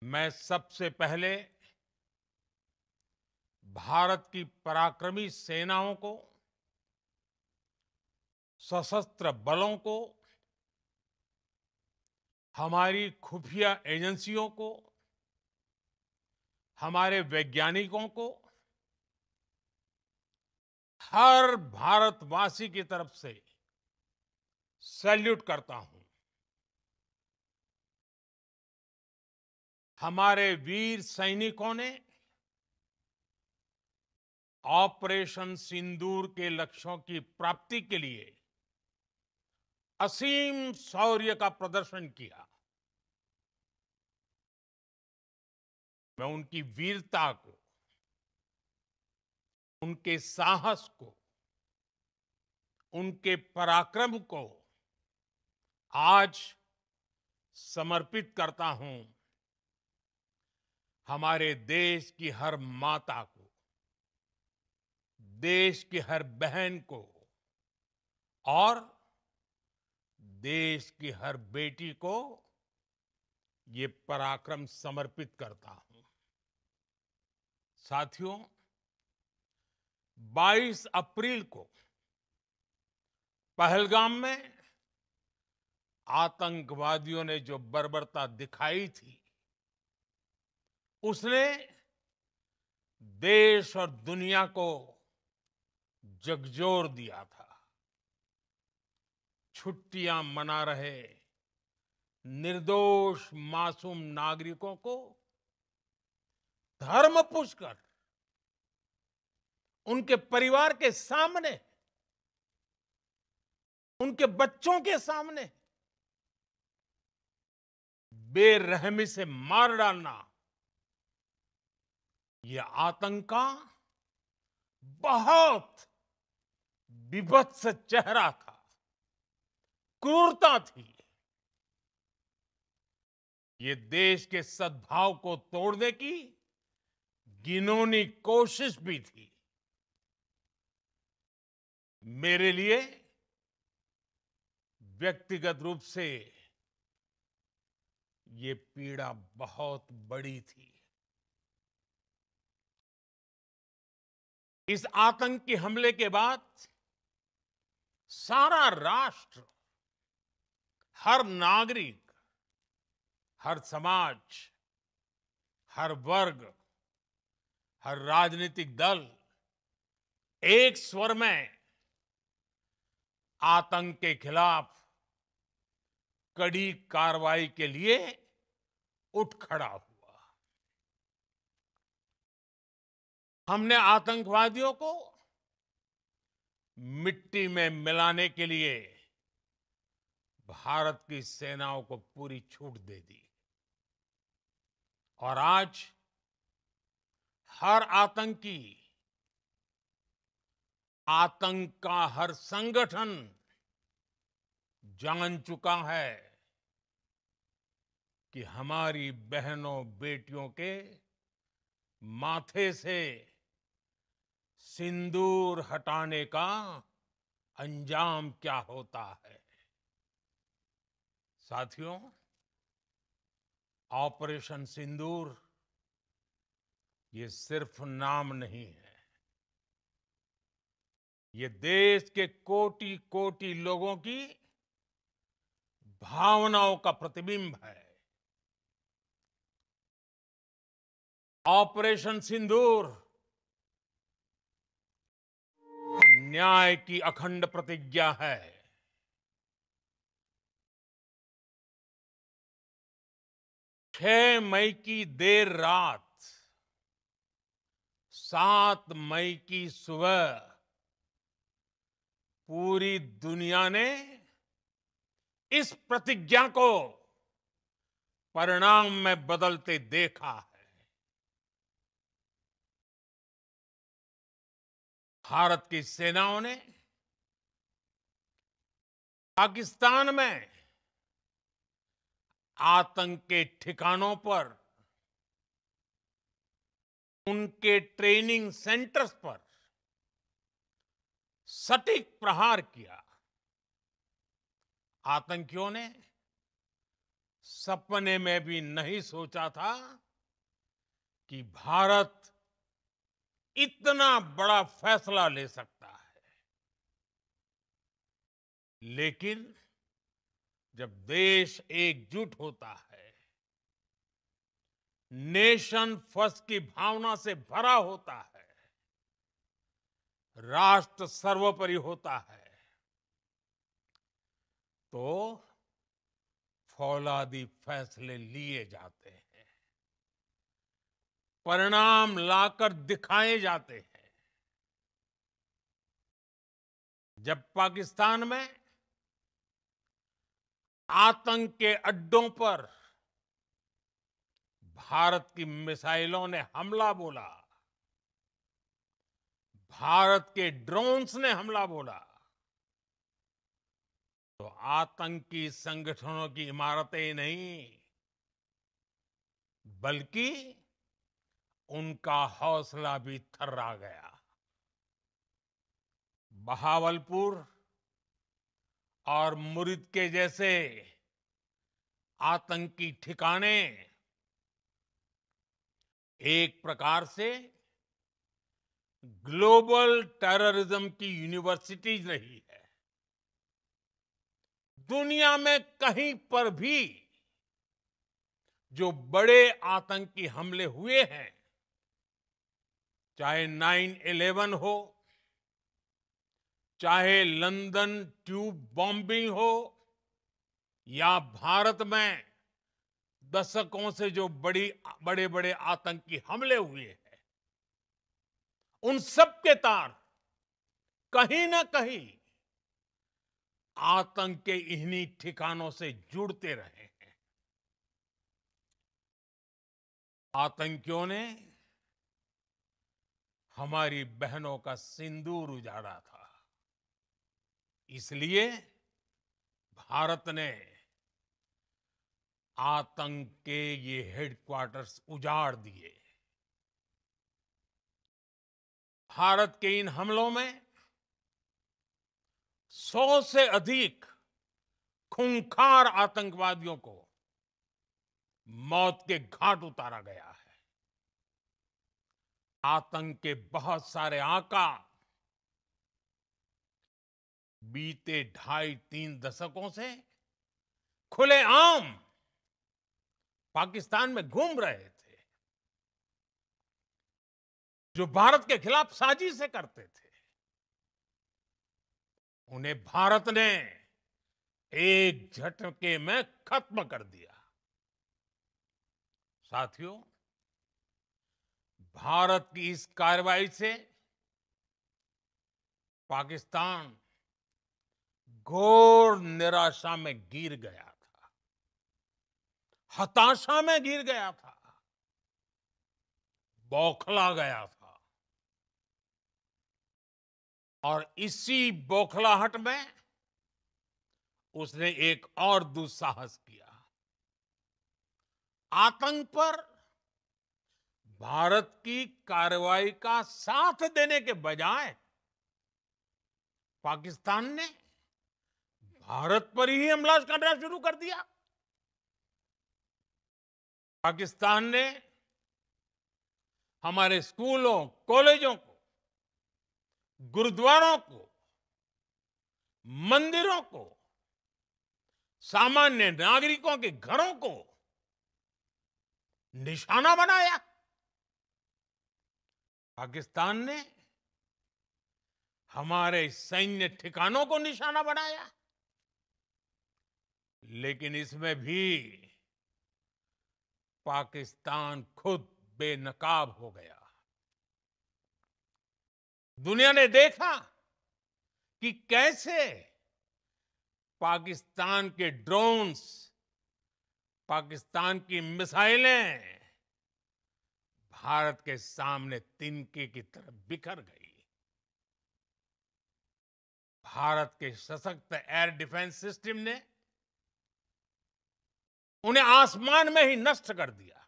मैं सबसे पहले भारत की पराक्रमी सेनाओं को, सशस्त्र बलों को, हमारी खुफिया एजेंसियों को, हमारे वैज्ञानिकों को, हर भारतवासी की तरफ से सैल्यूट करता हूं। हमारे वीर सैनिकों ने ऑपरेशन सिंदूर के लक्ष्यों की प्राप्ति के लिए असीम शौर्य का प्रदर्शन किया। मैं उनकी वीरता को, उनके साहस को, उनके पराक्रम को आज समर्पित करता हूं हमारे देश की हर माता को, देश की हर बहन को और देश की हर बेटी को ये पराक्रम समर्पित करता हूं। साथियों, 22 अप्रैल को पहलगाम में आतंकवादियों ने जो बर्बरता दिखाई थी, उसने देश और दुनिया को झकझोर दिया था। छुट्टियां मना रहे निर्दोष मासूम नागरिकों को धर्म पूछकर उनके परिवार के सामने, उनके बच्चों के सामने बेरहमी से मार डालना, यह आतंक का बहुत बीभत्स चेहरा था, क्रूरता थी। ये देश के सद्भाव को तोड़ने की घिनौनी कोशिश भी थी। मेरे लिए व्यक्तिगत रूप से ये पीड़ा बहुत बड़ी थी। इस आतंकी हमले के बाद सारा राष्ट्र, हर नागरिक, हर समाज, हर वर्ग, हर राजनीतिक दल एक स्वर में आतंक के खिलाफ कड़ी कार्रवाई के लिए उठ खड़ा हुआ। हमने आतंकवादियों को मिट्टी में मिलाने के लिए भारत की सेनाओं को पूरी छूट दे दी और आज हर आतंकी, आतंक का हर संगठन जान चुका है कि हमारी बहनों बेटियों के माथे से सिंदूर हटाने का अंजाम क्या होता है। साथियों, ऑपरेशन सिंदूर ये सिर्फ नाम नहीं है, ये देश के कोटि कोटि लोगों की भावनाओं का प्रतिबिंब है। ऑपरेशन सिंदूर न्याय की अखंड प्रतिज्ञा है। 6 मई की देर रात, 7 मई की सुबह पूरी दुनिया ने इस प्रतिज्ञा को परिणाम में बदलते देखा है। भारत की सेनाओं ने पाकिस्तान में आतंक के ठिकानों पर, उनके ट्रेनिंग सेंटर्स पर सटीक प्रहार किया। आतंकियों ने सपने में भी नहीं सोचा था कि भारत इतना बड़ा फैसला ले सकता है। लेकिन जब देश एकजुट होता है, नेशन फर्स्ट की भावना से भरा होता है, राष्ट्र सर्वोपरि होता है, तो फौलादी फैसले लिए जाते हैं, परिणाम लाकर दिखाए जाते हैं। जब पाकिस्तान में आतंक के अड्डों पर भारत की मिसाइलों ने हमला बोला, भारत के ड्रोन्स ने हमला बोला, तो आतंकी संगठनों की इमारतें नहीं, बल्कि उनका हौसला भी थर्रा गया। बहावलपुर और मुरिद के जैसे आतंकी ठिकाने एक प्रकार से ग्लोबल टेररिज्म की यूनिवर्सिटीज रही है। दुनिया में कहीं पर भी जो बड़े आतंकी हमले हुए हैं, चाहे 9/11 हो, चाहे लंदन ट्यूब बॉम्बिंग हो, या भारत में दशकों से जो बड़े बड़े आतंकी हमले हुए हैं, उन सब के तार कहीं ना कहीं आतंक के इन्हीं ठिकानों से जुड़ते रहे हैं। आतंकियों ने हमारी बहनों का सिंदूर उजाड़ा था, इसलिए भारत ने आतंक के ये हेडक्वार्टर्स उजाड़ दिए। भारत के इन हमलों में 100 से अधिक खूंखार आतंकवादियों को मौत के घाट उतारा गया है। आतंक के बहुत सारे आका बीते 2.5-3 दशकों से खुलेआम पाकिस्तान में घूम रहे थे, जो भारत के खिलाफ साजिशें करते थे। उन्हें भारत ने एक झटके में खत्म कर दिया। साथियों, भारत की इस कार्रवाई से पाकिस्तान घोर निराशा में गिर गया था, हताशा में गिर गया था, बौखला गया था। और इसी बौखलाहट में उसने एक और दुस्साहस किया। आतंक पर भारत की कार्रवाई का साथ देने के बजाय पाकिस्तान ने भारत पर ही हमला करना शुरू कर दिया। पाकिस्तान ने हमारे स्कूलों, कॉलेजों को, गुरुद्वारों को, मंदिरों को, सामान्य नागरिकों के घरों को निशाना बनाया। पाकिस्तान ने हमारे सैन्य ठिकानों को निशाना बनाया। लेकिन इसमें भी पाकिस्तान खुद बेनकाब हो गया। दुनिया ने देखा कि कैसे पाकिस्तान के ड्रोन्स, पाकिस्तान की मिसाइलें भारत के सामने तिनके की तरह बिखर गई। भारत के सशक्त एयर डिफेंस सिस्टम ने उन्हें आसमान में ही नष्ट कर दिया।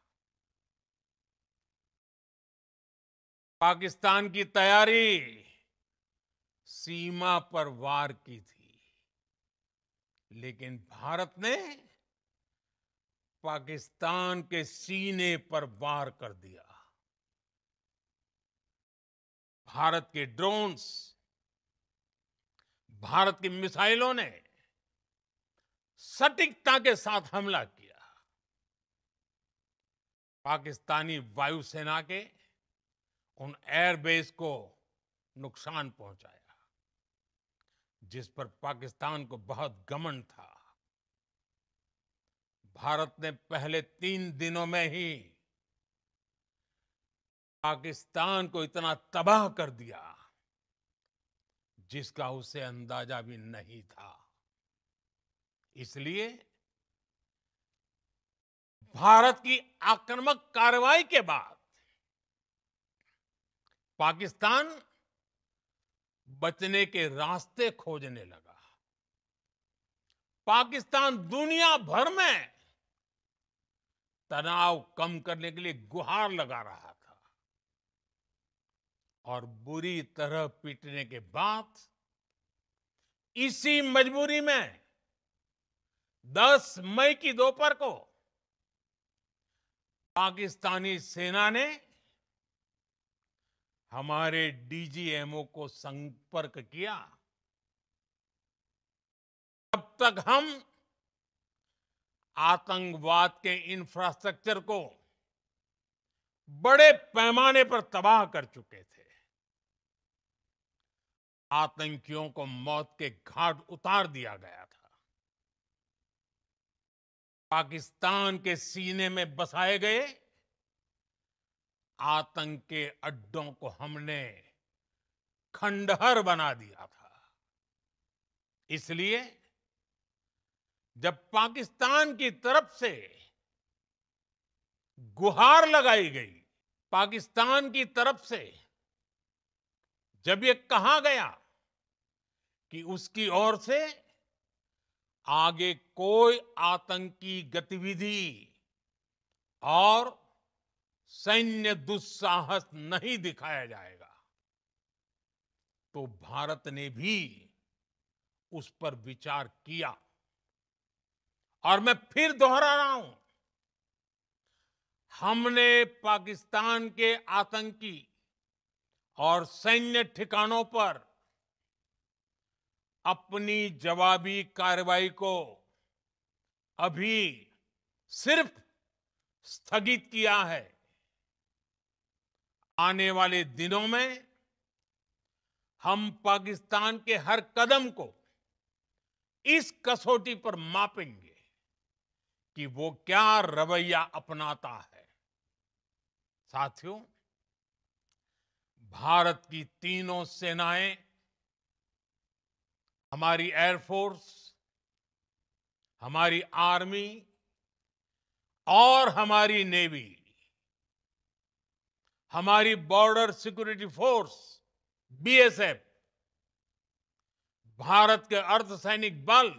पाकिस्तान की तैयारी सीमा पर वार की थी, लेकिन भारत ने पाकिस्तान के सीने पर वार कर दिया। भारत के ड्रोन्स, भारत की मिसाइलों ने सटीकता के साथ हमला किया। पाकिस्तानी वायुसेना के उन एयरबेस को नुकसान पहुंचाया, जिस पर पाकिस्तान को बहुत घमंड था। भारत ने पहले 3 दिनों में ही पाकिस्तान को इतना तबाह कर दिया, जिसका उसे अंदाजा भी नहीं था। इसलिए भारत की आक्रामक कार्रवाई के बाद पाकिस्तान बचने के रास्ते खोजने लगा। पाकिस्तान दुनिया भर में तनाव कम करने के लिए गुहार लगा रहा था, और बुरी तरह पीटने के बाद इसी मजबूरी में 10 मई की दोपहर को पाकिस्तानी सेना ने हमारे डीजीएमओ को संपर्क किया। तब तक हम आतंकवाद के इंफ्रास्ट्रक्चर को बड़े पैमाने पर तबाह कर चुके थे। आतंकियों को मौत के घाट उतार दिया गया था। पाकिस्तान के सीने में बसाए गए आतंक के अड्डों को हमने खंडहर बना दिया था। इसलिए जब पाकिस्तान की तरफ से गुहार लगाई गई, पाकिस्तान की तरफ से जब ये कहा गया कि उसकी ओर से आगे कोई आतंकी गतिविधि और सैन्य दुस्साहस नहीं दिखाया जाएगा, तो भारत ने भी उस पर विचार किया। और मैं फिर दोहरा रहा हूं, हमने पाकिस्तान के आतंकी और सैन्य ठिकानों पर अपनी जवाबी कार्रवाई को अभी सिर्फ स्थगित किया है। आने वाले दिनों में हम पाकिस्तान के हर कदम को इस कसौटी पर मापेंगे कि वो क्या रवैया अपनाता है। साथियों, भारत की तीनों सेनाएं, हमारी एयरफोर्स, हमारी आर्मी और हमारी नेवी, हमारी border security force BSF, Bharat के अर्धसैनिक बल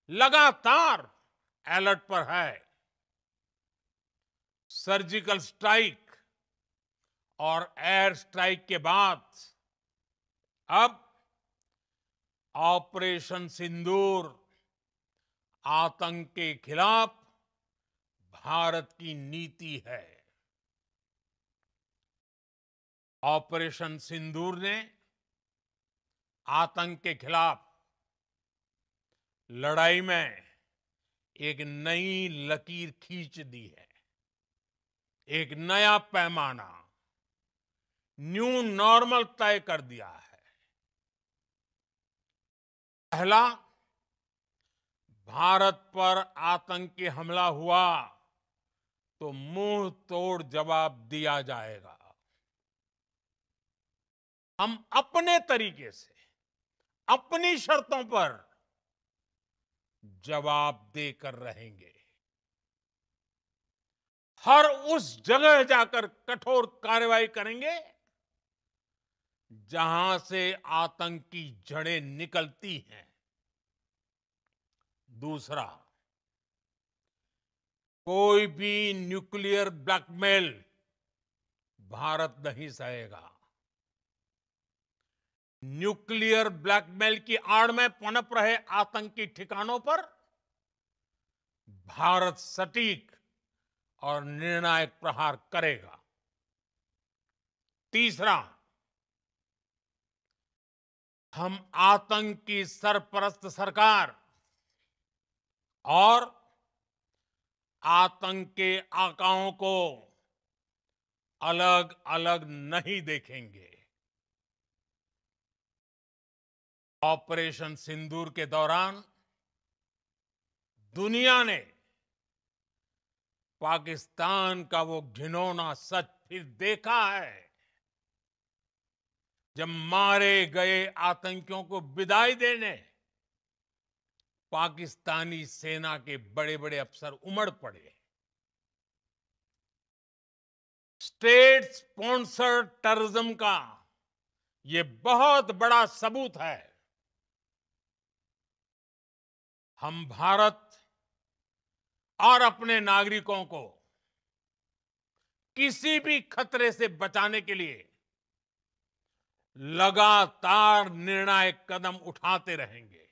लगातार अलर्ट पर है। सर्जिकल स्ट्राइक और एयर स्ट्राइक के बाद अब ऑपरेशन सिंदूर आतंक के खिलाफ भारत की नीति है। ऑपरेशन सिंदूर ने आतंक के खिलाफ लड़ाई में एक नई लकीर खींच दी है। एक नया पैमाना, न्यू नॉर्मल तय कर दिया है। पहला, भारत पर आतंकी हमला हुआ तो मुंह तोड़ जवाब दिया जाएगा। हम अपने तरीके से, अपनी शर्तों पर जवाब देकर रहेंगे। हर उस जगह जाकर कठोर कार्रवाई करेंगे जहां से आतंक की जड़ें निकलती हैं। दूसरा, कोई भी न्यूक्लियर ब्लैकमेल भारत नहीं सहेगा। न्यूक्लियर ब्लैकमेल की आड़ में पनप रहे आतंकी ठिकानों पर भारत सटीक और निर्णायक प्रहार करेगा। तीसरा, हम आतंक की सरपरस्त सरकार और आतंक के आकाओं को अलग अलग नहीं देखेंगे। ऑपरेशन सिंदूर के दौरान दुनिया ने पाकिस्तान का वो घिनौना सच फिर देखा है, जब मारे गए आतंकियों को विदाई देने पाकिस्तानी सेना के बड़े बड़े अफसर उमड़ पड़े। स्टेट स्पॉन्सर्ड टेररिज्म का ये बहुत बड़ा सबूत है। हम भारत और अपने नागरिकों को किसी भी खतरे से बचाने के लिए लगातार निर्णायक कदम उठाते रहेंगे।